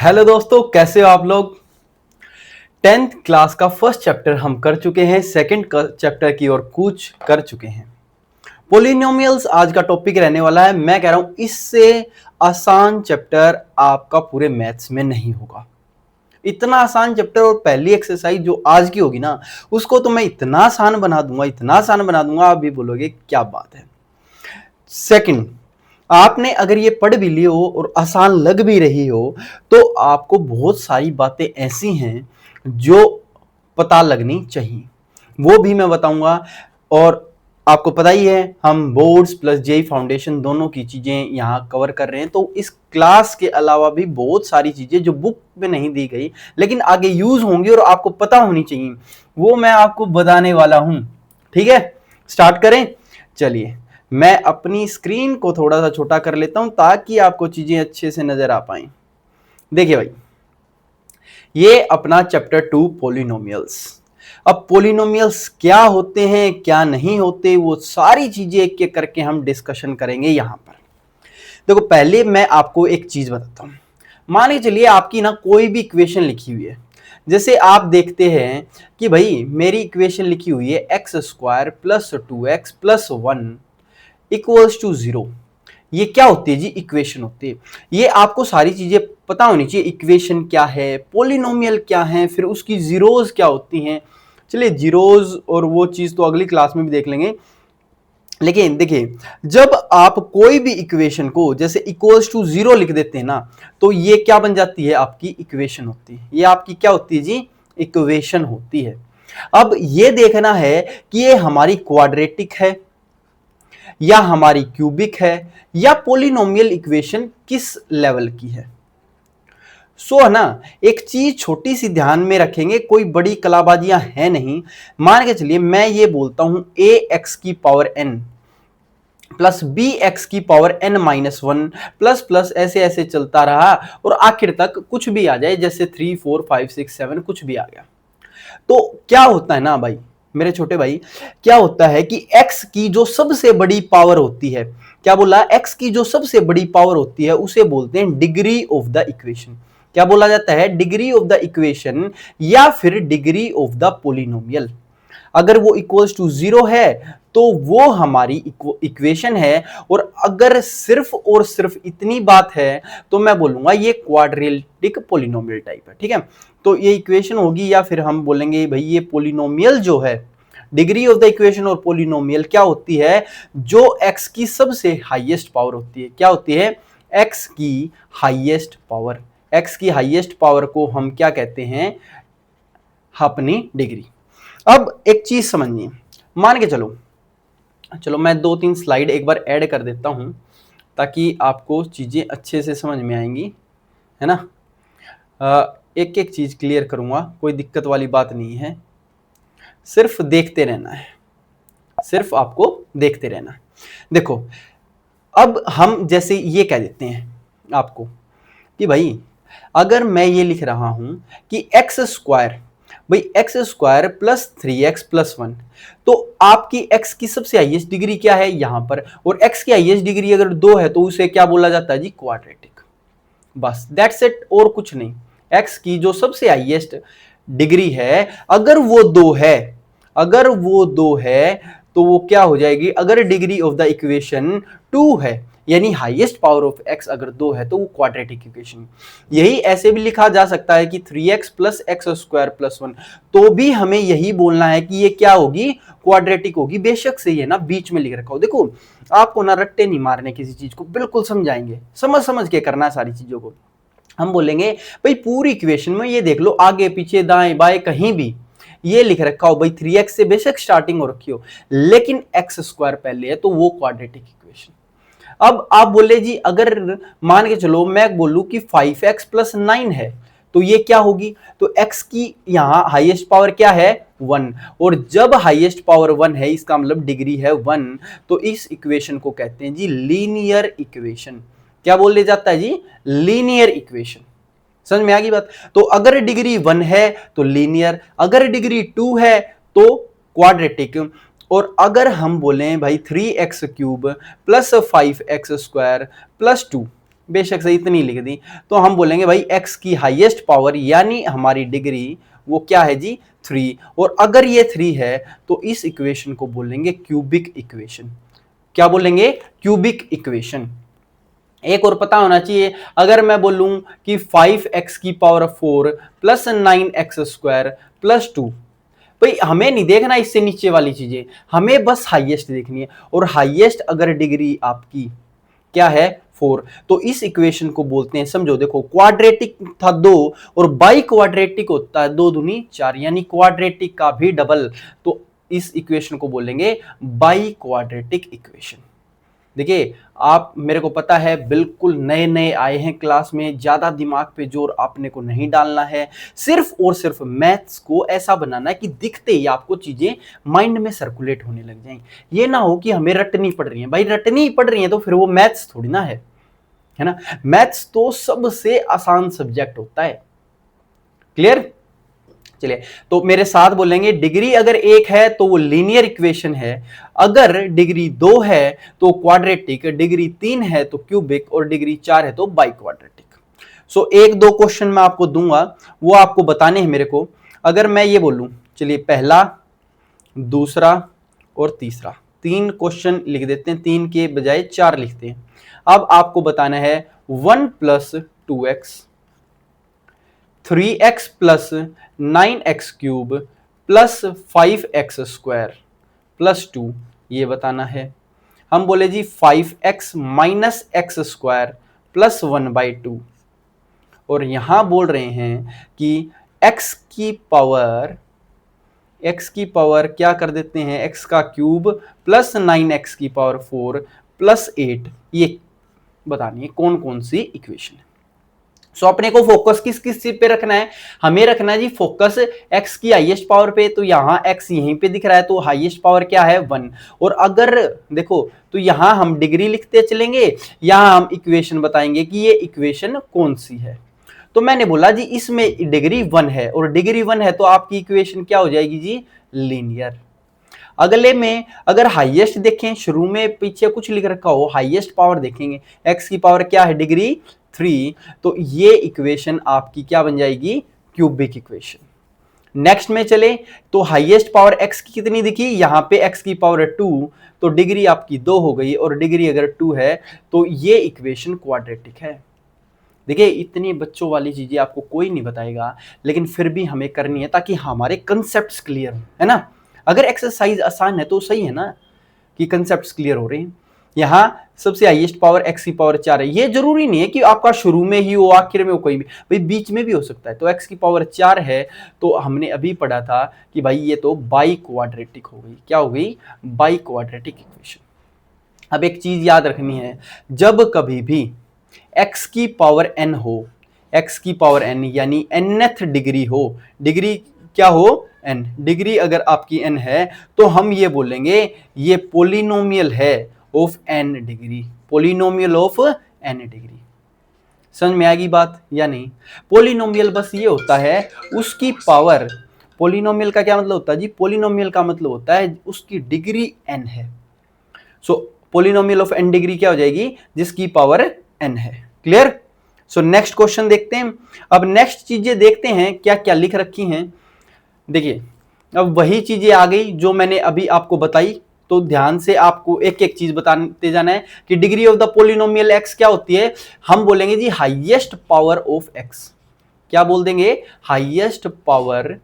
Hello दोस्तों, कैसे हो आप लोग। 10th क्लास का फर्स्ट चैप्टर हम कर चुके हैं, सेकंड चैप्टर की ओर कूच कर चुके हैं। पोलिनोमियल्स आज का टॉपिक रहने वाला है। मैं कह रहा हूं इससे आसान चैप्टर आपका पूरे मैथ्स में नहीं होगा। इतना आसान चैप्टर और पहली एक्सरसाइज जो आज की होगी ना, उसको तो मैं इतना आसान बना दूंगा, इतना आसान बना दूंगा, आप भी बोलोगे क्या बात है। सेकंड, आपने अगर ये पढ़ भी ली हो और आसान लग भी रही हो तो आपको बहुत सारी बातें ऐसी हैं जो पता लगनी चाहिए, वो भी मैं बताऊंगा। और आपको पता ही है हम बोर्ड्स प्लस जेई फाउंडेशन दोनों की चीजें यहां कवर कर रहे हैं, तो इस क्लास के अलावा भी बहुत सारी चीजें जो बुक में नहीं दी गई लेकिन आगे यूज होंगी और आपको पता होनी चाहिए, वो मैं आपको बताने वाला हूं। ठीक है, स्टार्ट करें। चलिए, मैं अपनी स्क्रीन को थोड़ा सा छोटा कर लेता हूं ताकि आपको चीजें अच्छे से नजर आ पाए। देखिए भाई, ये अपना चैप्टर 2 पोलिनोमियल्स। अब पोलिनोमियल्स क्या होते हैं, क्या नहीं होते, वो सारी चीजें एक एक करके हम डिस्कशन करेंगे यहां पर। देखो, पहले मैं आपको एक चीज बताता हूं। मान के चलिए आपकी ना कोई भी इक्वेशन लिखी हुई है। जैसे आप देखते हैं कि भाई मेरी इक्वेशन लिखी हुई है x square plus 2x plus 1 equals to 0। ये क्या होती है जी? इक्वेशन होती है। ये आपको सारी चीजें पता होनी चाहिए, इक्वेशन क्या है, पोलिनोमियल क्या है, फिर उसकी जीरोज क्या होती हैं। चलिए, जीरोज और वो चीज तो अगली क्लास में भी देख लेंगे। लेकिन देखिए, जब आप कोई भी इक्वेशन को जैसे इक्वल्स टू 0 लिख देते हैं ना, तो ये क्या बन जाती है? आपकी इक्वेशन होती है। ये आपकी क्या होती है जी? इक्वेशन होती है। अब ये देखना है कि ये हमारी क्वाड्रेटिक है या हमारी क्यूबिक है या पोलिनोमियल इक्वेशन किस लेवल की है। सो है ना, एक चीज छोटी सी ध्यान में रखेंगे, कोई बड़ी कलाबाजियां है नहीं। मान के चलिए मैं ये बोलता हूं ए एक्स की power n plus b x की power n minus one plus plus ऐसे ऐसे चलता रहा और आखिर तक कुछ भी आ जाए, जैसे 3 4 5 6 7 कुछ भी आ गया। तो क्या होता है ना भाई, मेरे छोटे भाई, क्या होता है कि x की जो सबसे बड़ी पावर होती है, क्या बोला? x की जो सबसे बड़ी पावर होती है उसे बोलते हैं डिग्री ऑफ द इक्वेशन। क्या बोला जाता है? डिग्री ऑफ द इक्वेशन या फिर डिग्री ऑफ द पोलिनोमियल। अगर वो इक्वल्स टू 0 है तो वो हमारी इक्वेशन है, और अगर सिर्फ और सिर्फ इतनी बात है तो मैं बोलूंगा ये क्वाड्रेटिक पोलिनोमियल टाइप है। ठीक है, तो ये इक्वेशन होगी, या फिर हम बोलेंगे भाई ये पोलिनोमियल जो है, डिग्री ऑफ द इक्वेशन और पोलिनोमियल क्या होती है? जो x की सबसे हाईएस्ट पावर होती है। क्या होती है? x की हाईएस्ट पावर। x की हाईएस्ट पावर को हम क्या कहते हैं? अपनी डिग्री। अब एक चीज समझिए, मान के चलो, मैं 2-3 स्लाइड एक बार ऐड कर देता हूं ताकि आपको चीजें अच्छे से समझ में आएंगी, है ना। एक एक चीज क्लियर करूंगा, कोई दिक्कत वाली बात नहीं है, सिर्फ देखते रहना है, सिर्फ आपको देखते रहना है। देखो, अब हम जैसे ये कह देते हैं आपको कि भाई अगर मैं ये लिख रहा हूं कि एक्स स्क्वायर, भाई x square plus 3x plus 1, तो आपकी x की सबसे हाईएस्ट डिग्री क्या है यहां पर, और x की हाईएस्ट डिग्री अगर 2 है तो उसे क्या बोला जाता है जी? क्वाड्रेटिक। बस दैट्स इट, और कुछ नहीं। x की जो सबसे हाईएस्ट डिग्री है अगर वो 2 है, अगर वो 2 है तो वो क्या हो जाएगी? अगर डिग्री ऑफ द इक्वेशन 2 है, यानी हाईएस्ट पावर ऑफ x अगर 2 है तो वो क्वाड्रेटिक इक्वेशन। यही ऐसे भी लिखा जा सकता है कि 3x plus x square plus 1, तो भी हमें यही बोलना है कि ये क्या होगी? क्वाड्रेटिक होगी। बेशक से ये ना बीच में लिख रखा हो। देखो, आपको ना रट्टे नहीं मारने, किसी चीज को बिल्कुल समझाएंगे, समझ समझ के करना है सारी चीजों को। हम बोलेंगे भाई पूरी इक्वेशन में ये देख लो, आगे पीछे दाएं बाएं कहीं भी ये लिख रखा हो भाई 3x से बेशक स्टार्टिंग हो रखी हो, लेकिन एक्स स्क्वायर पहले है तो वो क्वाड्रेटिक इक्वेशन। अब आप बोले जी, अगर मान के चलो मैं बोलूं कि 5x प्लस 9 है तो ये क्या होगी? तो x की यहां हाईएस्ट पावर क्या है? 1, और जब हाईएस्ट पावर 1 है इसका मतलब डिग्री है 1, तो इस इक्वेशन को कहते हैं जी लीनियर इक्वेशन। क्या बोले जाता है जी? Linear equation. समझ में आ गई बात? तो अगर डिग्री 1 है तो लीनियर, अगर डिग्री 2 है तो क्वाड्रेटिक, और अगर हम बोलें भाई 3x cube plus 5x square plus 2, बेशक से इतनी लिख दी, तो हम बोलेंगे भाई x की हाईएस्ट पावर यानी हमारी डिग्री वो क्या है जी 3, और अगर ये 3 है तो इस इक्वेशन को बोलेंगे क्यूबिक इक्वेशन। क्या बोलेंगे? Cubic equation. एक और पता होना चाहिए, अगर मैं बोलूं कि 5x की power 4 plus 9x square plus 2, भाई हमें नहीं देखना इससे नीचे वाली चीजें, हमें बस हाईएस्ट देखनी है, और हाईएस्ट अगर डिग्री आपकी क्या है 4, तो इस इक्वेशन को बोलते हैं, समझो देखो क्वाड्रेटिक था 2 और बाई क्वाड्रेटिक होता है 2 दूनी 4, यानी क्वाड्रेटिक का भी डबल, तो इस इक्वेशन को बोलेंगे बाई क्वाड्रेटिक इक्वेशन। देखिए आप, मेरे को पता है बिल्कुल नए नए आए हैं क्लास में, ज्यादा दिमाग पे जोर आपने को नहीं डालना है, सिर्फ और सिर्फ मैथ्स को ऐसा बनाना है कि दिखते ही आपको चीजें माइंड में सर्कुलेट होने लग जाएं। ये ना हो कि हमें रटनी पड़ रही है, भाई रटनी पड़ रही है तो फिर वो मैथ्स थोड़ी ना है ना। मैथ्स तो सबसे आसान सब्जेक्ट होता है। क्लियर? चलिए, तो मेरे साथ बोलेंगे, डिग्री अगर 1 है तो वो लीनियर इक्वेशन है, अगर डिग्री 2 है तो क्वाड्रेटिक, डिग्री 3 है तो क्यूबिक, और डिग्री 4 है तो बाई क्वाड्रेटिक। सो एक दो क्वेश्चन मैं आपको दूंगा, वो आपको बताने हैं मेरे को। अगर मैं ये बोलूं, चलिए पहला, दूसरा और तीसरा, 3 क्वेश्चन लिख देते हैं, 3 के बजाय 4 लिखते हैं। अब आपको बताना है 1 plus 2x, 3x plus 9x cube plus 5x square plus 2, ये बताना है। हम बोले जी 5x minus x square plus 1/2, और यहां बोल रहे हैं कि x की पावर क्या कर देते हैं, x का क्यूब प्लस 9x की पावर 4 प्लस 8, ये बतानी है कौन कौन सी इक्वेशन है। सो अपने को फोकस किस किस चीज पे रखना है, हमें रखना है जी फोकस x की हाईएस्ट पावर पे, तो यहां x यहीं पे दिख रहा है तो हाईएस्ट पावर क्या है 1, और अगर देखो तो यहां हम डिग्री लिखते चलेंगे, यहां हम इक्वेशन बताएंगे कि ये इक्वेशन कौन सी है। तो मैंने बोला जी इसमें डिग्री 1 है, और डिग्री 1 है तो आपकी इक्वेशन क्या हो जाएगी जी लीनियर। अगले में अगर हाईएस्ट देखें, शुरू में पीछे कुछ लिख रखा हो, हाईएस्ट पावर देखेंगे, x की पावर क्या है डिग्री 3, तो ये इक्वेशन आपकी क्या बन जाएगी क्यूबिक इक्वेशन। नेक्स्ट में चले तो हाईएस्ट पावर x की कितनी दिखी, यहां पे x की पावर 2, तो डिग्री आपकी 2 हो गई, और डिग्री अगर 2 है तो ये इक्वेशन क्वाड्रेटिक है। देखिए इतनी बच्चों वाली चीजें आपको कोई नहीं बताएगा, लेकिन फिर भी हमें करनी है ताकि हमारे कंसेप्ट क्लियर है ना। अगर एक्सरसाइज आसान है तो सही है ना कि कंसेप्ट क्लियर हो रहे हैं। यहाँ सबसे हाईएस्ट पावर x की पावर 4 है, ये जरूरी नहीं है कि आपका शुरू में ही हो आखिर में हो, कोई भी भाई बीच में भी हो सकता है। तो x की पावर 4 है, तो हमने अभी पढ़ा था कि भाई ये तो बाई क्वाड्रेटिक हो गई, क्या हो गई बाई क्वाड्रेटिक इक्वेशन। अब एक चीज याद रखनी है, जब कभी भी x की पावर n हो, x की पावर n यानी nth डिग्री हो, डिग्री क्या हो n, डिग्री अगर आपकी n है तो हम ये बोलेंगे ये पोलिनोमियल है of n degree, polynomial of n degree. समझ में आएगी बात या नहीं? पोलिनोमियल बस ये होता है उसकी पावर, पोलिनोमियल का क्या मतलब होता है जी, पोलिनोमियल का मतलब होता है उसकी डिग्री n है। सो पोलिनोमियल ऑफ n डिग्री क्या हो जाएगी, जिसकी पावर n है। क्लियर? सो नेक्स्ट क्वेश्चन देखते हैं। अब नेक्स्ट चीजें देखते हैं क्या क्या लिख रखी हैं। देखिए अब वही चीजें आ गई जो मैंने अभी आपको बताई, तो ध्यान से आपको एक एक चीज बताते जाना है कि degree of the polynomial x क्या होती है। हम बोलेंगे जी हाईएस्ट पावर ऑफ x, क्या बोल देंगे, highest power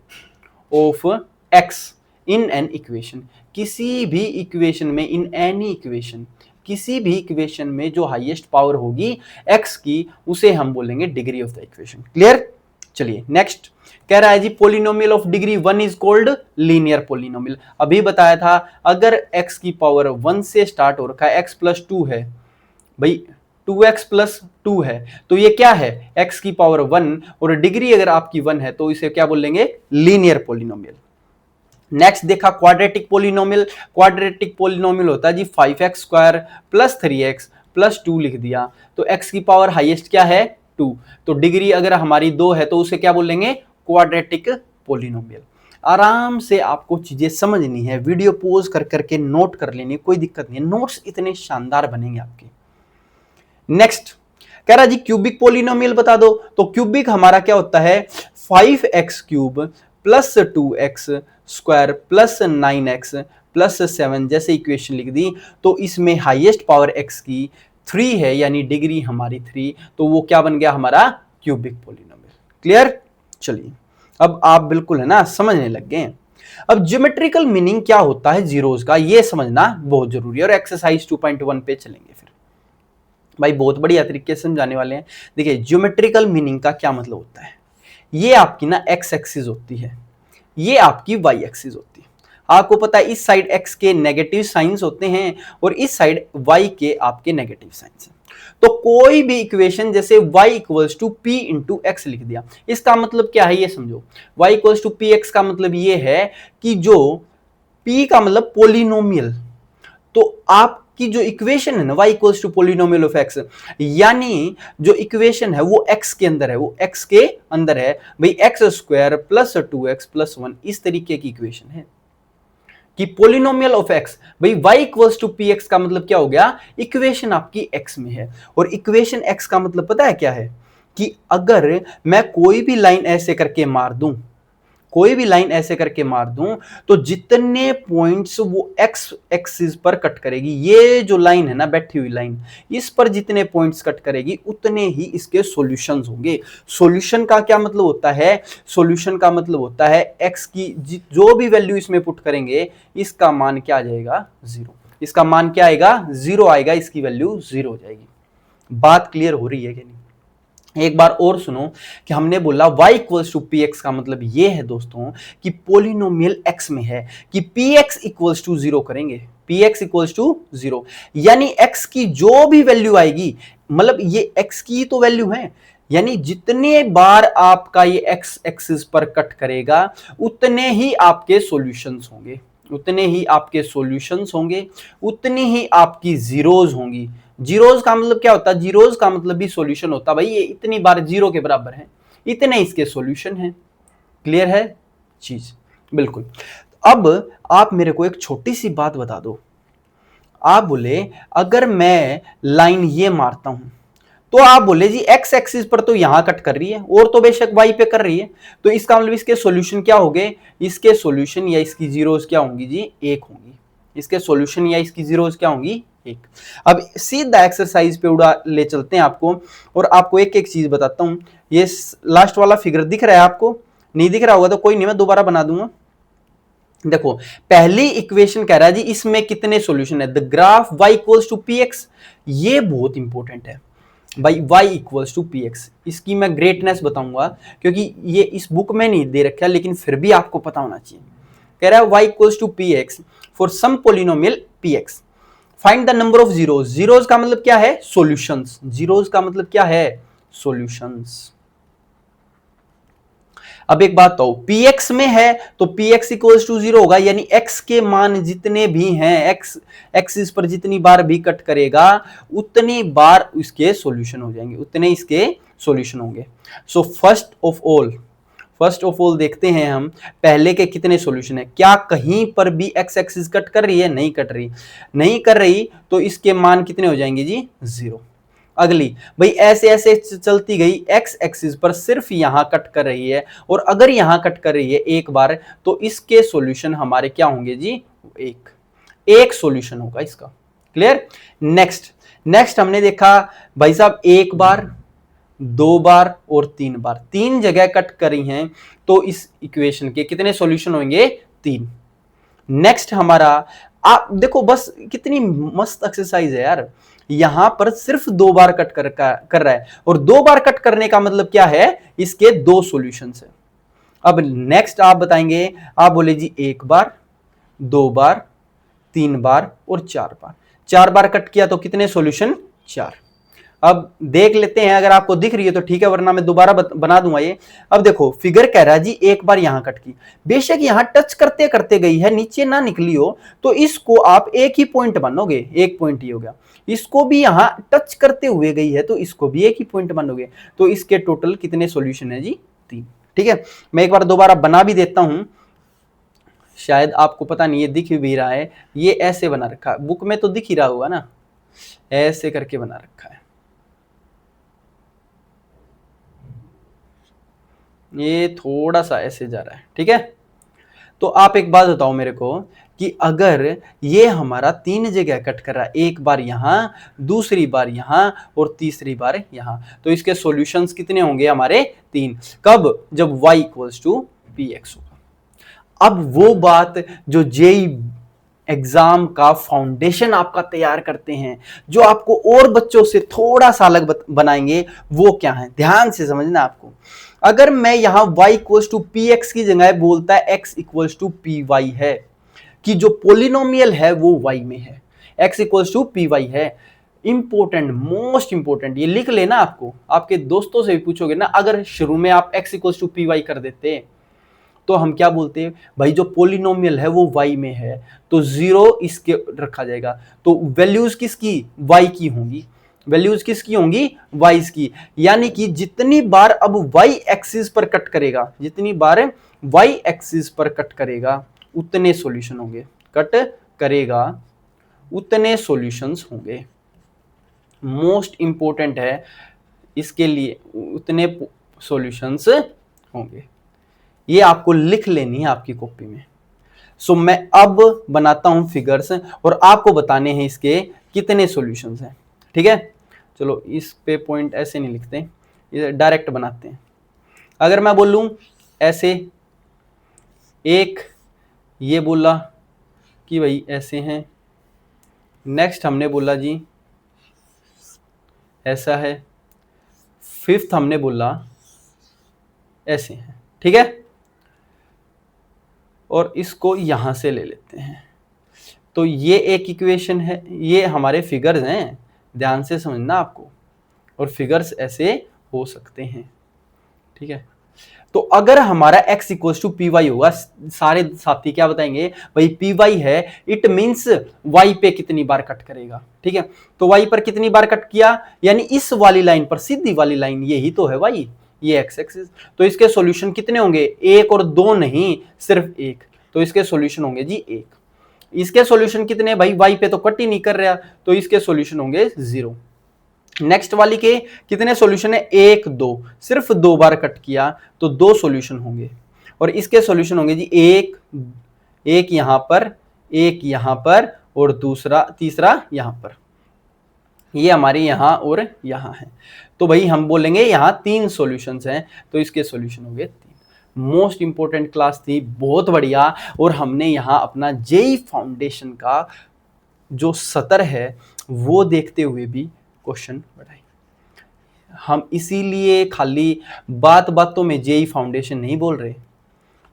of x in an equation, किसी भी इक्वेशन में, इन एनी इक्वेशन, किसी भी इक्वेशन में जो हाईएस्ट पावर होगी x की, उसे हम बोलेंगे degree of the equation. Clear? चलिए नेक्स्ट कह रहा है जी polynomial of degree 1 is called linear polynomial. अभी बताया था अगर x की पावर 1 से स्टार्ट हो रखा है, x प्लस 2 है, भाई 2x प्लस 2 है, तो ये क्या है x की पावर 1, और डिग्री अगर आपकी 1 है तो इसे क्या बोलेंगे लीनियर पोलिनोमियल। नेक्स्ट देखा क्वाड्रेटिक पोलिनोमियल, क्वाड्रेटिक पोलिनोमियल होता है जी 5x square plus 3x plus 2 लिख दिया, तो x की पावर हाईएस्ट क्या है 2, तो डिग्री अगर हमारी 2 है तो उसे क्या बोलेंगे क्वाड्रेटिक पोलिनोमियल। आराम से आपको चीजें समझनी है, वीडियो पॉज कर करके नोट कर लेनी, कोई दिक्कत नहीं है, नोट्स इतने शानदार बनेंगे आपके। नेक्स्ट कह रहा जी क्यूबिक पोलिनोमियल बता दो, तो क्यूबिक हमारा क्या होता है 5x cube plus 2x square plus 9x plus 7, जैसे इक्वेशन लिख दी। तो इसमें हाईएस्ट पावर x की 3 है, यानी डिग्री हमारी 3, तो वो क्या बन गया हमारा क्यूबिक पोलिनोमियल। क्लियर? चलिए अब आप बिल्कुल है ना समझने लग गए हैं। अब ज्योमेट्रिकल मीनिंग क्या होता है जीरोस का, ये समझना बहुत जरूरी है। और एक्सरसाइज 2.1 पे चलेंगे फिर भाई, बहुत बढ़िया तरीके से समझाने वाले हैं। देखिए ज्योमेट्रिकल मीनिंग का क्या मतलब होता है, ये आपकी ना एक्स एक्सिस होती है, ये आपकी वाई एक्सिस होती है। आपको पता है इस साइड एक्स के नेगेटिव साइंस होते हैं और इस साइड वाई के आपके नेगेटिव साइंस हैं। तो कोई भी इक्वेशन जैसे y equals to p into x लिख दिया, इसका मतलब क्या है ये समझो। y equals to p x का मतलब ये है कि जो p का मतलब पोलिनोमियल, तो आपकी जो इक्वेशन है ना y equals to polynomial of x, यानी जो इक्वेशन है वो x के अंदर है, वो x के अंदर है भाई, x square plus 2x plus 1, इस तरीके की इक्वेशन है कि पोलिनोमियल ऑफ x भाई y equals to p x का मतलब क्या हो गया, इक्वेशन आपकी x में है। और इक्वेशन x का मतलब पता है क्या है, कि अगर मैं कोई भी लाइन ऐसे करके मार दूं, कोई भी लाइन ऐसे करके मार दूं, तो जितने पॉइंट्स वो एक्स एक्सिस पर कट करेगी, ये जो लाइन है ना बैठी हुई लाइन, इस पर जितने पॉइंट्स कट करेगी उतने ही इसके सॉल्यूशंस होंगे। सॉल्यूशन का क्या मतलब होता है, सॉल्यूशन का मतलब होता है एक्स की जो भी वैल्यू इसमें पुट करेंगे, इसका मान क्या आ जाएगा, जीरो। इसका मान क्या आएगा, जीरो आएगा, इसकी वैल्यू जीरो हो जाएगी। बात क्लियर हो रही है कि नहीं? एक बार और सुनो कि हमने बोला y equals to p x का मतलब ये है दोस्तों कि पोलिनोमियल x में है कि p x equals to zero करेंगे, p x equals to zero, यानी x की जो भी वैल्यू आएगी, मतलब ये x की तो वैल्यू है, यानी जितने बार आपका ये x एक्सिस पर कट करेगा उतने ही आपके सॉल्यूशंस होंगे, उतने ही आपके सॉल्यूशंस होंगे, उतनी ही आपकी जीरोज होंगी। जीरोज का मतलब क्या होता है, जीरोज का मतलब भी सॉल्यूशन होता है भाई, ये इतनी बार जीरो के बराबर है, इतने इसके सॉल्यूशन हैं। क्लियर है चीज? बिल्कुल। अब आप मेरे को एक छोटी सी बात बता दो, आप बोले अगर मैं लाइन ये मारता हूं, तो आप बोले जी एक्स एक्सिस पर तो यहां कट कर रही है और तो बेशक वाई पे कर रही है, तो इसका मतलब इसके सॉल्यूशन क्या होंगे, इसके सॉल्यूशन या इसकी जीरोज क्या होंगी जी, एक होंगी। इसके सॉल्यूशन या इसकी जीरोज क्या होंगी, एक। अब सीधा एक्सरसाइज पे उड़ा ले चलते हैं आपको, और आपको एक एक चीज बताता हूं। ये लास्ट वाला फिगर दिख रहा है आपको, नहीं दिख रहा होगा तो कोई नहीं, मैं दोबारा बना दूंगा। देखो पहली इक्वेशन कह रहा है जी इसमें कितने सॉल्यूशन है, the graph y equals to p x, ये बहुत इंपॉर्टेंट है भाई, y equals to p x. इसकी मैं ग्रेटनेस बताऊंगा क्योंकि ये इस बुक में नहीं दे रखा, लेकिन फिर भी आपको पता होना चाहिए। कह रहा है y equals to p x for some polynomial p x, find the number of zeros. Zeros का मतलब क्या है, सॉल्यूशंस। जीरोज का मतलब क्या है, सॉल्यूशंस। अब एक बात तो px में है तो px इक्वल्स टू जीरो होगा, यानी x के मान जितने भी हैं, x एक्सिस पर जितनी बार भी कट करेगा उतनी बार इसके सॉल्यूशन हो जाएंगे, उतने इसके सॉल्यूशन होंगे। सो फर्स्ट ऑफ ऑल देखते हैं हम पहले के कितने सॉल्यूशन है, क्या कहीं पर भी x एक्सिस कट कर रही है, नहीं कट रही, नहीं कर रही, तो इसके मान कितने हो जाएंगे जी, जीरो। अगली भाई ऐसे ऐसे चलती गई, एक्स एक्सिस पर सिर्फ यहां कट कर रही है, और अगर यहां कट कर रही है एक बार, तो इसके सॉल्यूशन हमारे क्या होंगे जी, एक सॉल्यूशन होगा इसका। क्लियर? नेक्स्ट हमने देखा भाई साहब एक बार, दो बार और तीन बार, तीन जगह कट करी हैं, तो इस इक्वेशन के कितने सॉल्यूशन होंगे, तीन। नेक्स्ट हमारा, आप देखो बस कितनी मस्त एक्सरसाइज है यार, यहां पर सिर्फ दो बार कट कर रहा है, और दो बार कट करने का मतलब क्या है, इसके दो सॉल्यूशंस है। अब नेक्स्ट आप बताएंगे, आप बोले जी एक बार, दो बार, तीन बार और चार बार, चार बार कट किया तो कितने सॉल्यूशन, चार। अब देख लेते हैं, अगर आपको दिख रही है तो ठीक है, वरना मैं दोबारा बना दूंगा ये। अब देखो फिगर कह रहा है जी एक बार यहां कट की, बेशक यहां टच करते करते गई है, नीचे ना निकली हो, तो इसको आप एक ही पॉइंट मानोगे, एक पॉइंट ही हो गया। इसको भी यहां टच करते हुए गई है, तो इसको भी एक ही पॉइंट मानोगे, तो इसके टोटल कितने सॉल्यूशन है जी, तीन। ठीक है, मैं एक बार दोबारा बना भी देता हूं, शायद आपको पता नहीं, ये दिख भी रहा है, ये ऐसे बना रखा है, बुक में तो दिख ही रहा होगा ना, ऐसे करके बना रखा है। ये थोड़ा सा ऐसे जा रहा है, ठीक है। तो आप एक बात बताओ मेरे को कि अगर ये हमारा 3 जगह कट कर रहा है, एक बार यहां, दूसरी बार यहां और तीसरी बार यहां, तो इसके सॉल्यूशंस कितने होंगे हमारे? 3। कब? जब y इक्वल्स टू px होगा। अब वो बात जो जेई एग्जाम का फाउंडेशन आपका तैयार करते हैं, जो आपको और बच्चों से थोड़ा सा अलग बनाएंगे, वो क्या है? ध्यान से समझना आपको। अगर मैं यहां y equals to p x की जगह बोलता है x equals to p y है, कि जो पोलिनोमियल है वो y में है, x equals to p y है। इंपॉर्टेंट, मोस्ट इंपॉर्टेंट, ये लिख लेना। आपको आपके दोस्तों से भी पूछोगे ना, अगर शुरू में आप x equals to p y कर देते तो हम क्या बोलते हैं? भाई जो पोलिनोमियल है वो y में है, तो 0 इसके रखा जाएगा, तो वैल्यूज किसकी? y की होंगी। वैल्यूज किसकी होंगी? y की। यानी कि जितनी बार अब y एक्सिस पर कट करेगा, जितनी बार y एक्सिस पर कट करेगा उतने सॉल्यूशन होंगे, कट करेगा उतने सॉल्यूशंस होंगे। मोस्ट इंपॉर्टेंट है इसके लिए, उतने सॉल्यूशंस होंगे। ये आपको लिख लेनी है आपकी कॉपी में। सो मैं अब बनाता हूं फिगर्स और आपको बताने हैं इसके कितने सॉल्यूशंस हैं, ठीक है। चलो इस पे पॉइंट ऐसे नहीं लिखते, इसे डायरेक्ट बनाते हैं। अगर मैं बोलूं ऐसे, एक ये बोला कि भाई ऐसे हैं, नेक्स्ट हमने बोला जी ऐसा है, फिफ्थ हमने बोला ऐसे हैं, ठीक है। और इसको यहां से ले लेते हैं, तो ये एक इक्वेशन है, ये हमारे फिगर्स हैं, ध्यान से समझना आपको। और फिगर्स ऐसे हो सकते हैं, ठीक है। तो अगर हमारा x equals to p y होगा, सारे साथी क्या बताएंगे? भाई पी वाई है, इट मीन्स y पे कितनी बार कट करेगा, ठीक है। तो y पर कितनी बार कट किया, यानी इस वाली लाइन पर, सीधी वाली लाइन, यही तो है y, ये x एक्सिस। तो इसके सॉल्यूशन कितने होंगे? एक और दो नहीं, सिर्फ एक। तो इसके सॉल्यूशन होंगे जी एक। इसके सॉल्यूशन कितने? भाई y पे तो कट ही नहीं कर रहा, तो इसके सॉल्यूशन होंगे 0। नेक्स्ट वाली के कितने सॉल्यूशन है? एक, दो, सिर्फ 2 बार कट किया तो 2 सॉल्यूशन होंगे। और इसके सॉल्यूशन होंगे जी एक, एक यहां पर, एक यहां पर और दूसरा, तीसरा यहां पर। ये हमारे यहां और यहां है, तो भाई हम बोलेंगे यहां 3 सॉल्यूशंस हैं, तो इसके सॉल्यूशन होंगे 3। मोस्ट इंपॉर्टेंट क्लास थी, बहुत बढ़िया। और हमने यहां अपना जेई फाउंडेशन का जो सतर है वो देखते हुए भी क्वेश्चन बढ़ाए। हम इसीलिए खाली बात बातों में जेई फाउंडेशन नहीं बोल रहे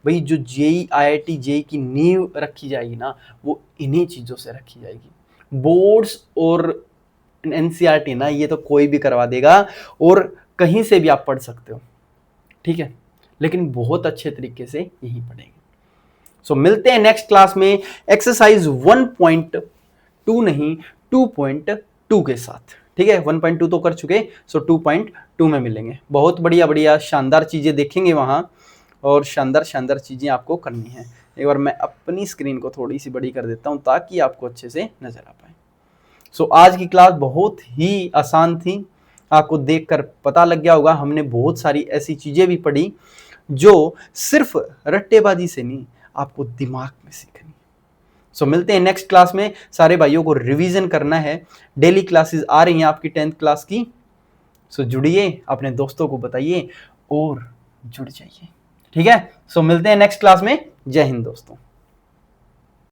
भाई, जो जेई आईआईटी जेई की नींव रखी जाएगी ना, वो इन्हीं चीजों से रखी जाएगी। बोर्ड्स और एनसीईआरटी ना, ये तो कोई भी करवा देगा और कहीं से भी आप पढ़ सकते हो, ठीक है, लेकिन बहुत अच्छे तरीके से यही पढ़ेंगे। सो मिलते हैं नेक्स्ट क्लास में एक्सरसाइज 1.2 नहीं 2.2 के साथ, ठीक है। 1.2 तो कर चुके, सो 2.2 में मिलेंगे। बहुत बढ़िया बढ़िया शानदार चीजें देखेंगे वहां, और शानदार शानदार चीजें आपको करनी है। एक बार मैं अपनी स्क्रीन को थोड़ी सी बड़ी कर देता हूं ताकि आपको अच्छे से नजर आ पाए। सो आज की क्लास बहुत ही आसान थी, आपको देखकर पता लग गया होगा हमने बहुत सारी ऐसी चीजें भी पढ़ी जो सिर्फ रट्टेबाजी से नहीं, आपको दिमाग में सीखनी। सो मिलते हैं नेक्स्ट क्लास में। सारे भाइयों को रिवीजन करना है, डेली क्लासेस आ रही हैं आपकी 10th क्लास की। सो जुड़िए, अपने दोस्तों को बताइए और जुड़ जाइए, ठीक है। सो मिलते हैं नेक्स्ट क्लास में। जय हिंद दोस्तों।